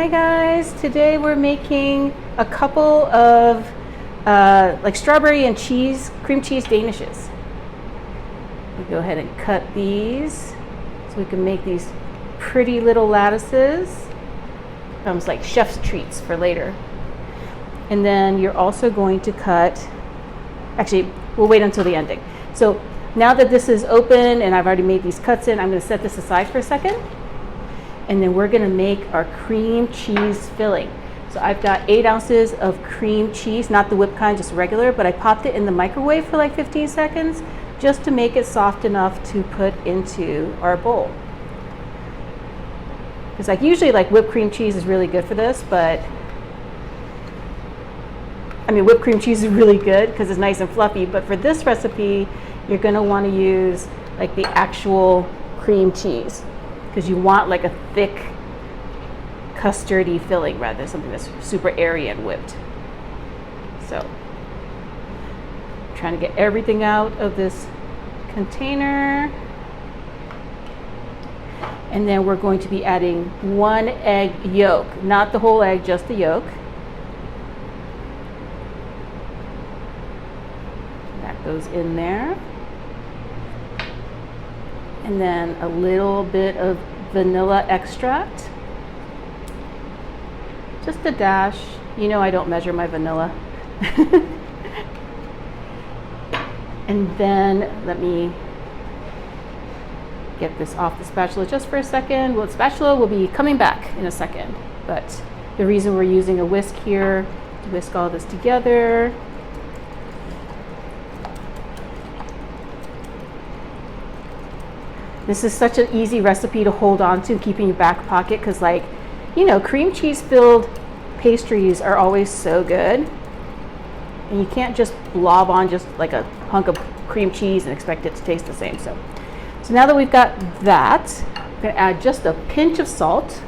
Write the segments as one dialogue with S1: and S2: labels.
S1: Hi guys, today we're making a couple of like strawberry and cream cheese danishes. We go ahead and cut these so we can make these pretty little lattices. Comes like chef's treats for later. And then you're also going to cut, actually we'll wait until the ending. So now that this is open and I've already made these cuts in, I'm going to set this aside for a second. And then we're going to make our cream cheese filling. So I've got 8 ounces of cream cheese, not the whipped kind, just regular, but I popped it in the microwave for like 15 seconds just to make it soft enough to put into our bowl. Because like usually like whipped cream cheese is really good for this, but I mean whipped cream cheese is really good because it's nice and fluffy, but for this recipe you're going to want to use like the actual cream cheese, because you want like a thick custardy filling rather than something that's super airy and whipped. So I'm trying to get everything out of this container. And then we're going to be adding 1 egg yolk, not the whole egg, just the yolk. That goes in there. And then a little bit of vanilla extract. Just a dash. You know I don't measure my vanilla. And then let me get this off the spatula just for a second. Well, the spatula will be coming back in a second, but the reason we're using a whisk here to whisk all this together. This is such an easy recipe to hold on to, keep in your back pocket, because like, you know, cream cheese filled pastries are always so good. And you can't just blob on just like a hunk of cream cheese and expect it to taste the same. So now that we've got that, I'm going to add just a pinch of salt.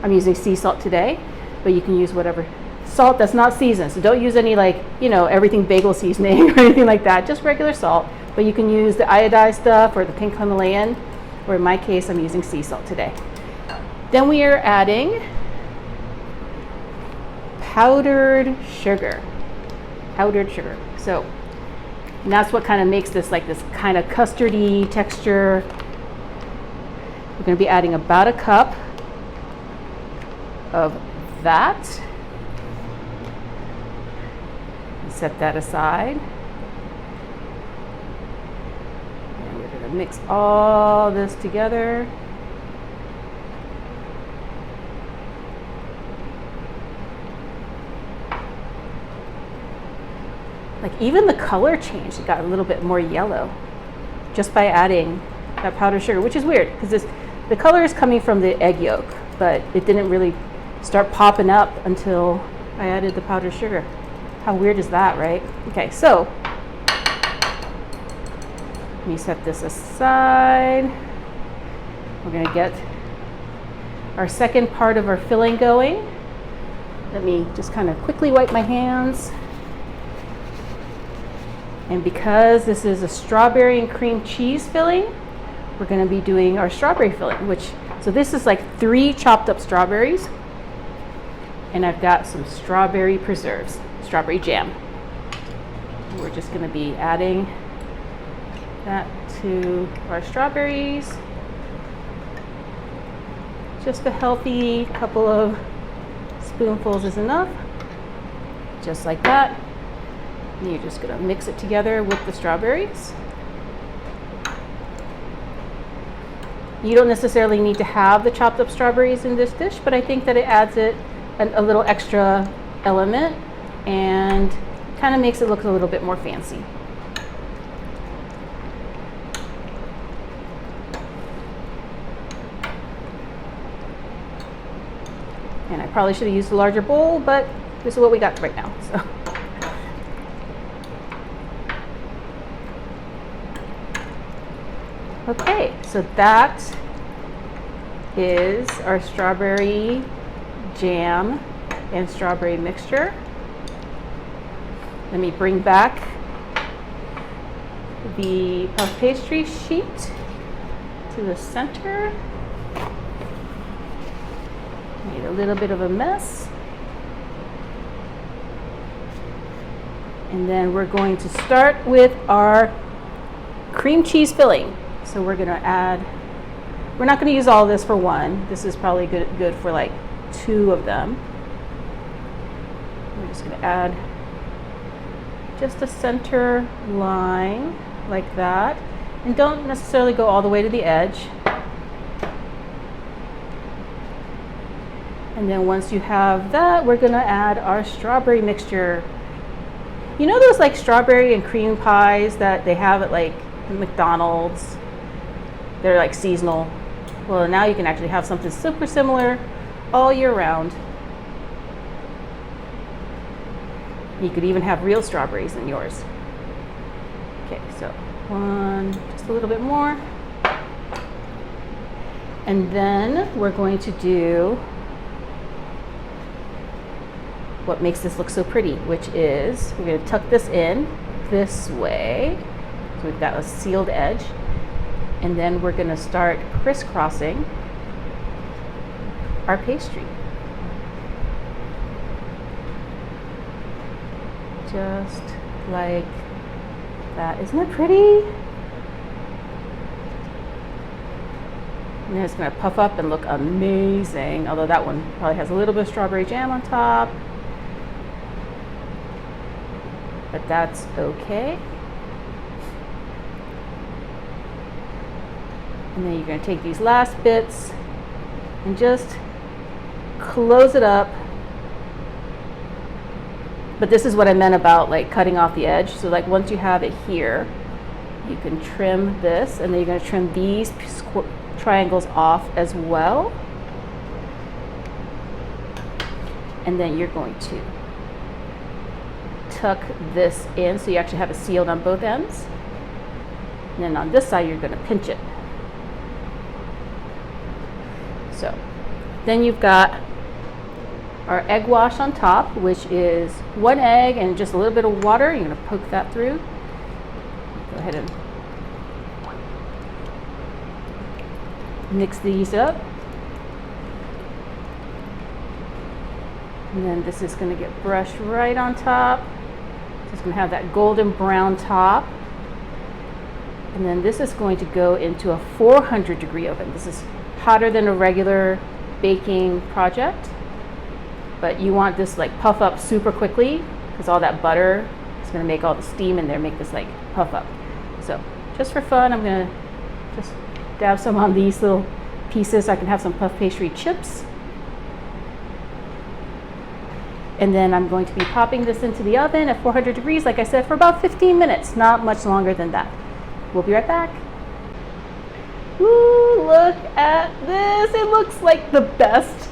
S1: I'm using sea salt today, but you can use whatever salt that's not seasoned. So don't use any like, you know, everything bagel seasoning or anything like that, just regular salt. But you can use the iodized stuff or the pink Himalayan, or in my case, I'm using sea salt today. Then we are adding powdered sugar. So, and that's what kind of makes this like this kind of custardy texture. We're going to be adding about a cup of that. Set that aside. Mix all this together. Like even the color changed, it got a little bit more yellow just by adding that powdered sugar, which is weird because the color is coming from the egg yolk, but it didn't really start popping up until I added the powdered sugar. How weird is that, right? Okay, so let me set this aside. We're going to get our second part of our filling going. Let me just kind of quickly wipe my hands. And because this is a strawberry and cream cheese filling, we're going to be doing our strawberry filling, so this is like 3 chopped up strawberries. And I've got some strawberry preserves, strawberry jam. We're just going to be adding that to our strawberries. Just a healthy couple of spoonfuls is enough. Just like that. And you're just going to mix it together with the strawberries. You don't necessarily need to have the chopped up strawberries in this dish, but I think that it adds it a little extra element and kind of makes it look a little bit more fancy. And I probably should have used a larger bowl, but this is what we got right now. So. Okay, so that is our strawberry jam and strawberry mixture. Let me bring back the puff pastry sheet to the center. Made a little bit of a mess. And then we're going to start with our cream cheese filling. So we're going to add, we're not going to use all of this for one. This is probably good for like 2 of them. We're just going to add just a center line like that. And don't necessarily go all the way to the edge. And then once you have that, we're going to add our strawberry mixture. You know those like strawberry and cream pies that they have at like McDonald's? They're like seasonal. Well, now you can actually have something super similar all year round. You could even have real strawberries in yours. Okay, so just a little bit more. And then we're going to do what makes this look so pretty, which is we're going to tuck this in this way. So we've got a sealed edge. And then we're going to start crisscrossing our pastry. Just like that. Isn't it pretty? And then it's going to puff up and look amazing. Although that one probably has a little bit of strawberry jam on top. But that's okay. And then you're going to take these last bits and just close it up. But this is what I meant about like cutting off the edge. So like once you have it here, you can trim this, and then you're going to trim these triangles off as well. And then you're going to tuck this in so you actually have it sealed on both ends. And then on this side, you're going to pinch it. So then you've got our egg wash on top, which is 1 egg and just a little bit of water. You're going to poke that through. Go ahead and mix these up. And then this is going to get brushed right on top. It's going to have that golden brown top. And then this is going to go into a 400-degree oven. This is hotter than a regular baking project, but you want this like puff up super quickly because all that butter is going to make all the steam in there, make this like puff up. So just for fun, I'm going to just dab some on these little pieces so I can have some puff pastry chips. And then I'm going to be popping this into the oven at 400 degrees, like I said, for about 15 minutes, not much longer than that. We'll be right back. Ooh, look at this. It looks like the best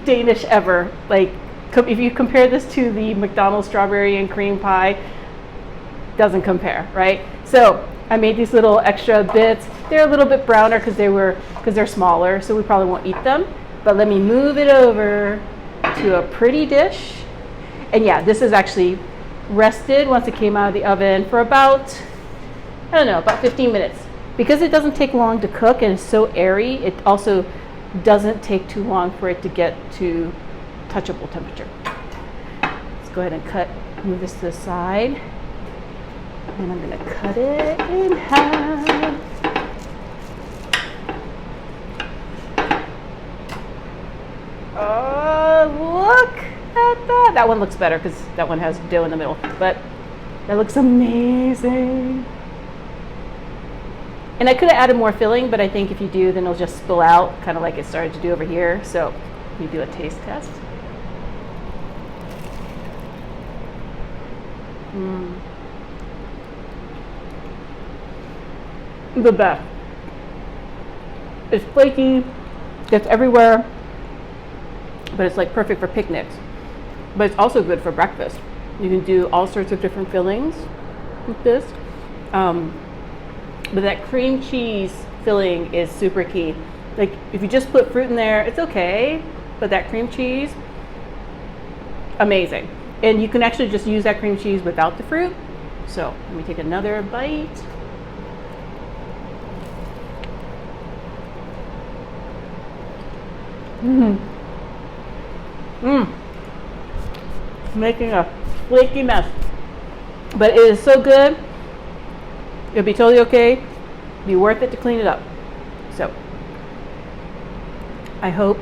S1: Danish ever. Like, if you compare this to the McDonald's strawberry and cream pie, doesn't compare, right? So I made these little extra bits. They're a little bit browner because they're smaller, so we probably won't eat them. But let me move it over to a pretty dish. And yeah, this is actually rested once it came out of the oven for about, I don't know, about 15 minutes. Because it doesn't take long to cook and it's so airy, it also doesn't take too long for it to get to touchable temperature. Let's go ahead and move this to the side. And I'm going to cut it in half. Oh, look at that. That one looks better because that one has dough in the middle, but that looks amazing. And I could have added more filling, but I think if you do, then it'll just spill out, kind of like it started to do over here. So you do a taste test. The best. It's flaky, gets everywhere, but it's like perfect for picnics. But it's also good for breakfast. You can do all sorts of different fillings with this. But that cream cheese filling is super key. Like if you just put fruit in there, it's okay, but that cream cheese, amazing. And you can actually just use that cream cheese without the fruit. So let me take another bite. Making a flaky mess. But it is so good. It'll be totally okay. Be worth it to clean it up. So I hope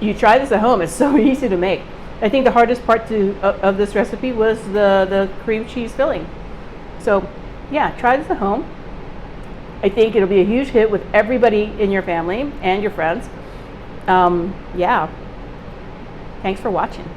S1: you try this at home. It's so easy to make. I think the hardest part of this recipe was the cream cheese filling. So yeah, try this at home. I think it'll be a huge hit with everybody in your family and your friends. Yeah. Thanks for watching.